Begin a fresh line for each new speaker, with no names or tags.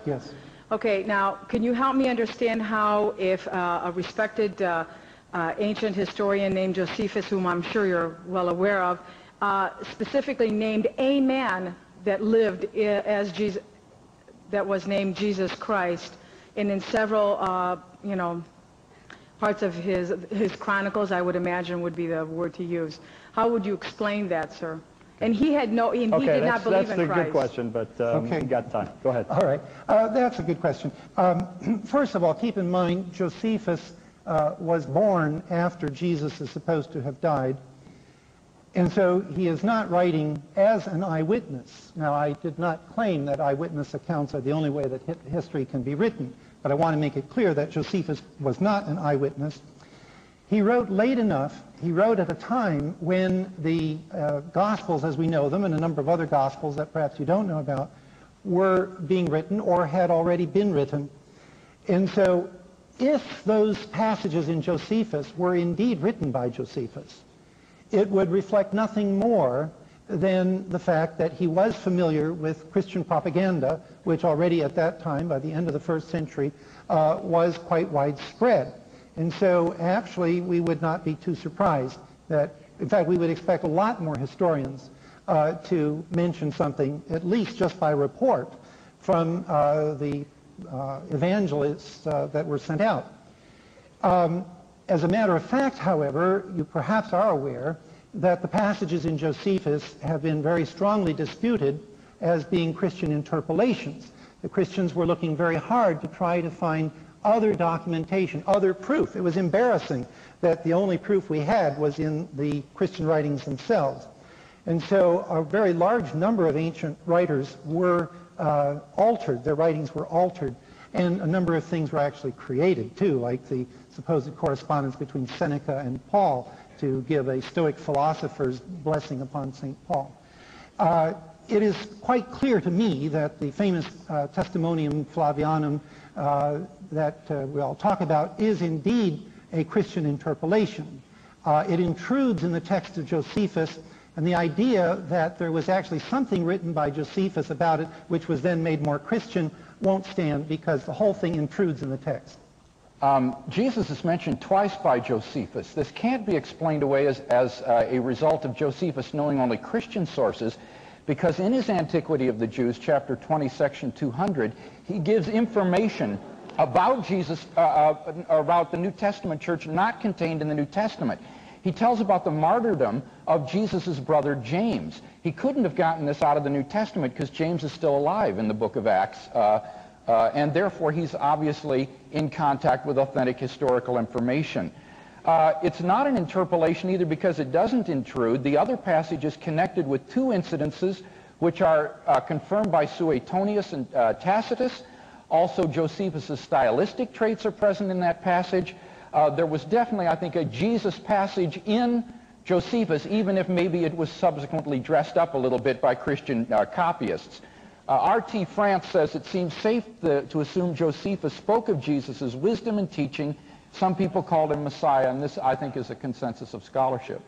Yes.
Okay, now, can you help me understand how if a respected ancient historian named Josephus, whom I'm sure you're well aware of, specifically named a man that lived as Jesus, that was named Jesus Christ, and in several, parts of his chronicles, I would imagine would be the word to use. How would you explain that, sir? And he had no, and he did not believe in Christ.
That's a good question, but we got time. Go ahead.
All right. That's a good question. First of all, keep in mind, Josephus was born after Jesus is supposed to have died. And so he is not writing as an eyewitness. Now, I did not claim that eyewitness accounts are the only way that history can be written, but I want to make it clear that Josephus was not an eyewitness. He wrote late enough. He wrote at a time when the Gospels, as we know them, and a number of other Gospels that perhaps you don't know about, were being written or had already been written. And so if those passages in Josephus were indeed written by Josephus, it would reflect nothing more than the fact that he was familiar with Christian propaganda, which already at that time, by the end of the first century, was quite widespread. And so actually we would not be too surprised that, in fact, we would expect a lot more historians to mention something, at least just by report, from the evangelists that were sent out. As a matter of fact, however, you perhaps are aware that the passages in Josephus have been very strongly disputed as being Christian interpolations. The Christians were looking very hard to try to find other documentation, other proof. It was embarrassing that the only proof we had was in the Christian writings themselves. And so a very large number of ancient writers were altered, their writings were altered, and a number of things were actually created too, like the supposed correspondence between Seneca and Paul to give a Stoic philosopher's blessing upon St. Paul. It is quite clear to me that the famous Testimonium Flavianum that we all talk about is indeed a Christian interpolation. It intrudes in the text of Josephus, and the idea that there was actually something written by Josephus about it which was then made more Christian won't stand, because the whole thing intrudes in the text.
Jesus is mentioned twice by Josephus. This can't be explained away as a result of Josephus knowing only Christian sources, because in his Antiquity of the Jews, chapter 20, section 200, he gives information about Jesus, about the New Testament church not contained in the New Testament. He tells about the martyrdom of Jesus' brother James. He couldn't have gotten this out of the New Testament because James is still alive in the book of Acts, and therefore he's obviously in contact with authentic historical information. It's not an interpolation either because it doesn't intrude. The other passage is connected with two incidences which are confirmed by Suetonius and Tacitus. Also, Josephus' stylistic traits are present in that passage. There was definitely, I think, a Jesus passage in Josephus, even if maybe it was subsequently dressed up a little bit by Christian copyists. R.T. France says it seems safe to assume Josephus spoke of Jesus' wisdom and teaching. Some people called him Messiah, and this, I think, is a consensus of scholarship.